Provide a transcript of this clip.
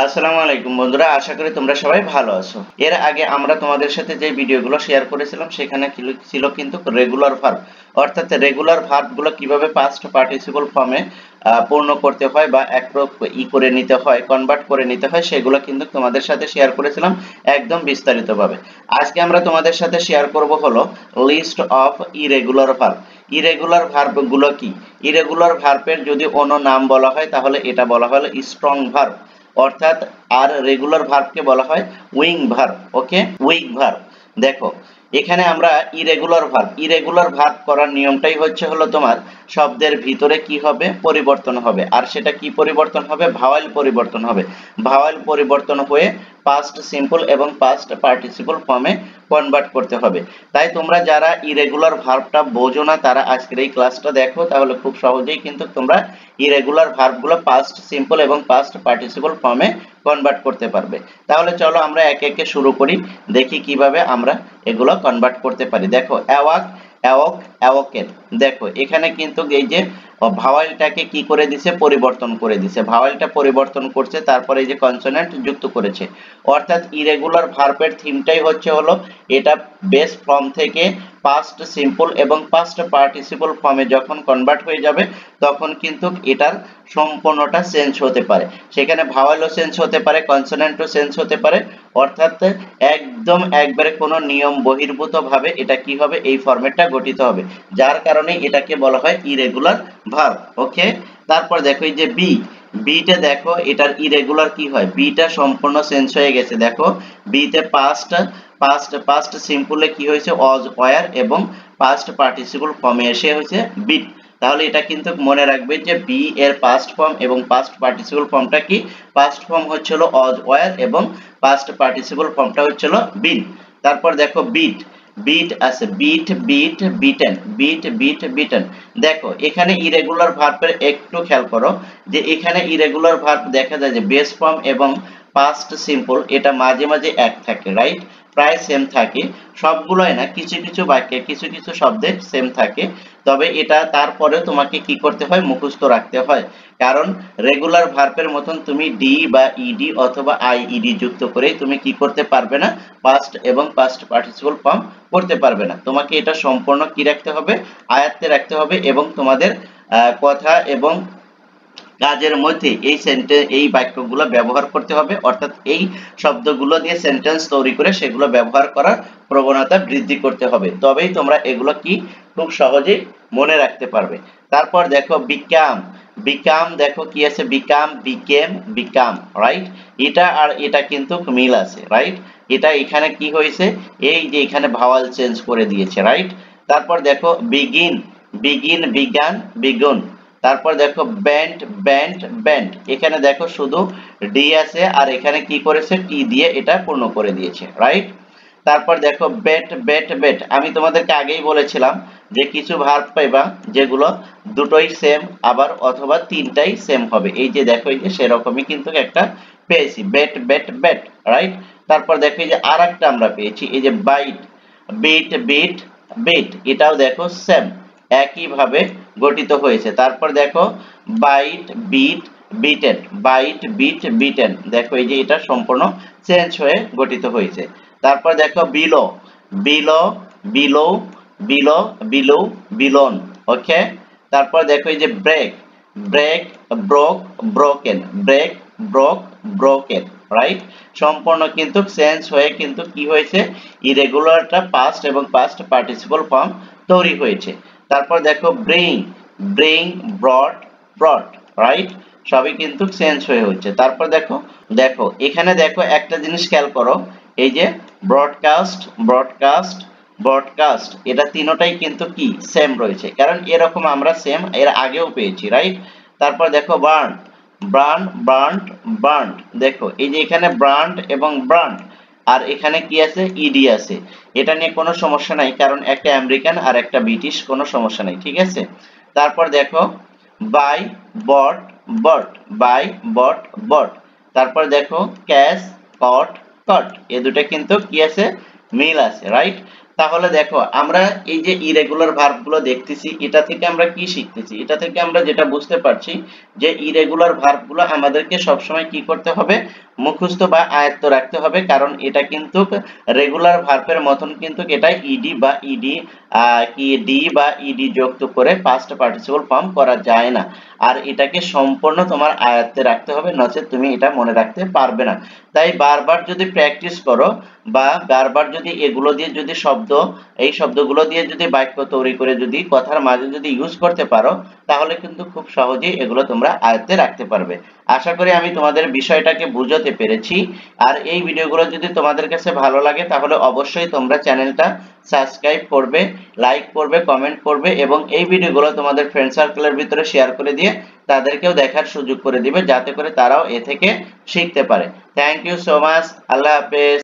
আসসালামু আলাইকুম বন্ধুরা, আশা করি তোমরা সবাই ভালো আছো। এর আগে আমরা তোমাদের সাথে যে ভিডিওগুলো শেয়ার করেছিলাম সেখানে ছিল কিন্তু রেগুলার ভার্ব, অর্থাৎ রেগুলার ভার্বগুলো কিভাবে পাস্ট পার্টিসিপল ফর্মে পূর্ণ করতে হয় বা করে নিতে হয়, কনভার্ট করে নিতে হয়, সেগুলো কিন্তু তোমাদের সাথে শেয়ার করেছিলাম একদম বিস্তারিতভাবে। আজকে আমরা তোমাদের সাথে শেয়ার করব হলো list of irregular verb. Irregular ভার্বগুলো কি? ইরেগুলার ভার্বের যদি অন্য নাম বলা হয় তাহলে এটা বলা হলো স্ট্রং ভার্ব, অর্থাৎ আর রেগুলার ভার্বকে বলা হয় উইং ভার্ব। ওকে, উইক ভার্ব। দেখো এখানে আমরা ইরেগুলার ভার্ব করার নিয়মটাই হচ্ছে হলো তোমার শব্দের ভিতরে কি হবে, পরিবর্তন হবে। আর সেটা কি পরিবর্তন হবে? ভাওয়েল পরিবর্তন হবে। ভাওয়েল পরিবর্তন হয়ে পাস্ট সিম্পল এবং পাস্ট পার্টিসিপল ফর্মে কনভার্ট করতে হবে। তাই তোমরা যারা ইরেগুলার ভার্বটা বোঝো না তারা আজকের এই ক্লাসটা দেখো, তাহলে খুব সহজেই কিন্তু তোমরা ইরেগুলার ভার্বগুলো পাস্ট সিম্পল এবং পাস্ট পার্টিসিপল ফর্মে কনভার্ট করতে পারবে। তাহলে চলো আমরা একে একে শুরু করি, দেখি কিভাবে আমরা এগুলো কনভার্ট করতে পারি। দেখো অ্যাওয়াক, অ্যাওক, অ্যাওকেন। দেখো এখানে কিন্তু এই যে ভাওয়েলটাকে কি করে দিছে, পরিবর্তন করে দিছে। ভাওয়েলটা পরিবর্তন করছে, তারপরে এই যে কনসোনেন্ট যুক্ত করেছে। অর্থাৎ ইরেগুলার ভার্বের থিমটাই হচ্ছে হলো এটা বেস ফর্ম থেকে পাস্ট সিম্পল এবং পাস্ট পার্টিসিপল ফর্মে যখন কনভার্ট হয়ে যাবে তখন কিন্তু এটার সম্পূর্ণটা চেঞ্জ হতে পারে। সেখানে ভাওয়েলও চেঞ্জ হতে পারে, কনসোনেন্টও চেঞ্জ হতে পারে। অর্থাৎ একদম একবারে কোনো নিয়ম বহির্ভূত ভাবে এটা কি হবে, এই ফরম্যাটটা গঠিত হবে, যার কারণে এটাকে বলা হয় ইরেগুলার ভার্ব। ওকে, তারপর দেখো এই যে বিটা দেখো এটার ইরেগুলার কি হয়, বিটা সম্পূর্ণ চেঞ্জ হয়ে গেছে। দেখো বিতে পাস্ট পাস্ট পাস্ট সিম্পলে কি হয়েছে, ওয়াজ, ওয়্যার, এবং পাস্ট পার্টিসিপল ফর্মে এসে হয়েছে বিট। তাহলে এটা কিন্তু মনে রাখবে যে বি এর পাস্ট ফর্ম এবং পাস্ট পার্টিসিপল ফর্মটা কি, পাস্ট ফর্ম হচ্ছিল ওয়াজ, ওয়্যার, এবং পাস্ট পার্টিসিপল ফর্মটা হচ্ছিল বিন। তারপর দেখো বিট, বিট আছে, beat, beat, beaten, beat, beat, beaten. দেখো এখানে ইরেগুলার ভার্বের একটু খেয়াল করো যে এখানে ইরেগুলার ভার্ব দেখা যায় যে বেস ফর্ম এবং পাস্ট সিম্পল এটা মাঝে মাঝে এক থাকে, রাইট, প্রায় সেম থাকে। সবগুলোই না, কিছু কিছু বাক্যে কিছু কিছু শব্দে সেম থাকে। তবে এটা তারপরেও তোমাকে কি করতে হয়, মুখস্থ রাখতে হয়। কারণ রেগুলার ভার্বের মতন তুমি ডি বা ইডি অথবা আইইডি যুক্ত করে তুমি কি করতে পারবে না, পাস্ট এবং পাস্ট পার্টিসিপল ফর্ম করতে পারবে না। তোমাকে এটা সম্পূর্ণ কি রাখতে হবে, আয়ত্তে রাখতে হবে, এবং তোমাদের কথা এবং কাজের মধ্যে এই বাক্যগুলো ব্যবহার করতে হবে। অর্থাৎ এই শব্দগুলো দিয়ে সেন্টেন্স তৈরি করে সেগুলো ব্যবহার করার প্রবণতা বৃদ্ধি করতে হবে, তবেই তোমরা এগুলো কি খুব সহজেই মনে রাখতে পারবে। তারপর দেখো বিকাম, বিকাম দেখো কি আছে, বিকাম, বিকেম, বিকাম, রাইট। এটা আর এটা কিন্তু মিল আছে, রাইট। এটা এখানে কি হয়েছে, এই যে এখানে ভাওয়াল চেঞ্জ করে দিয়েছে, রাইট। তারপর দেখো বিগিন, বিগিন, বিগান, বিগুন। তারপর দেখো ব্যান্ড, ব্যান্ড, ব্যান্ড। এখানে দেখো শুধু ডি আছে আর এখানে কি করেছে, টি দিয়ে এটা পূর্ণ করে দিয়েছে, রাইট। তারপর দেখো বেট, বেট, বেট। আমি তোমাদেরকে আগেই বলেছিলাম যে কিছু ভার্ব পাইবা যেগুলো দুটোই সেম আবার অথবা তিনটাই সেম হবে। এই যে দেখো এই যে সেরকমই কিন্তু একটা পেয়েছি, বেট, বেট, বেট, রাইট। তারপর দেখো এই যে আরেকটা আমরা পেয়েছি, এই যে বাইট, বিট, বিট, বিট। এটাও দেখো সেম, একই ভাবে গঠিত হয়েছে। তারপর দেখো bite, bit, bitten, bite, bit, beaten. দেখো এই যে এটা সম্পূর্ণ চেঞ্জ হয়ে গঠিত হয়েছে। তারপর দেখো blow, blow, blow, blow, blow, blown. Okay. তারপর দেখো এই যে break, break, broke, broken, break, broke, broken, right. সম্পূর্ণ কিন্তু চেঞ্জ হয়ে কিন্তু কি হয়েছে, ইরেগুলারটা পাস্ট এবং পাস্ট পার্টিসিপল ফর্ম তৈরি হয়েছে। তারপর দেখো bring, bring, brought, brought, right. সবই কিন্তু চেঞ্জ হয়ে হচ্ছে। তারপর দেখো, দেখো এখানে দেখো একটা জিনিস খেয়াল করো, এই যে ব্রডকাস্ট, ব্রডকাস্ট, ব্রডকাস্ট, এটা তিনটাই কিন্তু কি সেম রয়েছে, কারণ এরকম আমরা সেম এর আগেও পেয়েছি, রাইট। তারপর দেখো বার্ন, বার্ন, বার্নড, বার্নড। দেখো এই যে এখানে ব্রান্ড এবং ব্রান্ড, আর এখানে কি আছে, ইডি আছে। এটা নিয়ে কোনো সমস্যা নাই, কারণ একটা আমেরিকান আর একটা ব্রিটিশ, কোনো সমস্যা নাই, ঠিক আছে। তারপর দেখো বাই, বট, বট, বাই, বট, বট। তারপর দেখো ক্যাশ, কট, কট। এই দুটো কিন্তু কি আছে, মিল আছে, রাইট। তাহলে দেখো আমরা এই যে ইরেগুলার ভার্ব গুলো দেখতেছি, এটা থেকে আমরা কি শিখতেছি? এটা থেকে আমরা যেটা বুঝতে পারছি যে ইরেগুলার ভার্ব গুলো আমাদেরকে সবসময় কি করতে হবে? মুখস্থ বা আয়ত্ত রাখতে হবে, কারণ এটা কিন্তু রেগুলার ভার্বের মতন কিন্তু এটা ইডি বা ইডি কি ডি বা ইডি যুক্ত করে পাস্ট পার্টিসিপল ফর্ম করা যায় না। আর এটাকে সম্পূর্ণ তোমার আয়ত্তে রাখতে হবে, নচেত তুমি এটা মনে রাখতে পারবে না। তাই বারবার যদি প্র্যাকটিস করো বা বারবার যদি এগুলো দিয়ে যদি এই শব্দগুলো দিয়ে যদি বাক্য তৈরি করে যদি কথার মাঝে যদি ইউজ করতে পারো, তাহলে কিন্তু খুব সহজেই এগুলো তোমরা আয়ত্তে রাখতে পারবে। আশা করি আমি তোমাদের বিষয়টাকে বুঝাতে পেরেছি। আর এই ভিডিওগুলো যদি তোমাদের কাছে ভালো লাগে তাহলে অবশ্যই তোমরা চ্যানেলটা সাবস্ক্রাইব করবে, লাইক করবে, কমেন্ট করবে এবং এই ভিডিওগুলো তোমাদের ফ্রেন্ড সার্কেলের ভিতরে শেয়ার করে দিয়ে তাদেরকেও দেখার সুযোগ করে দিবে, যাতে করে তারাও এ থেকে শিখতে পারে। Thank you so much. Allah হাফেজ।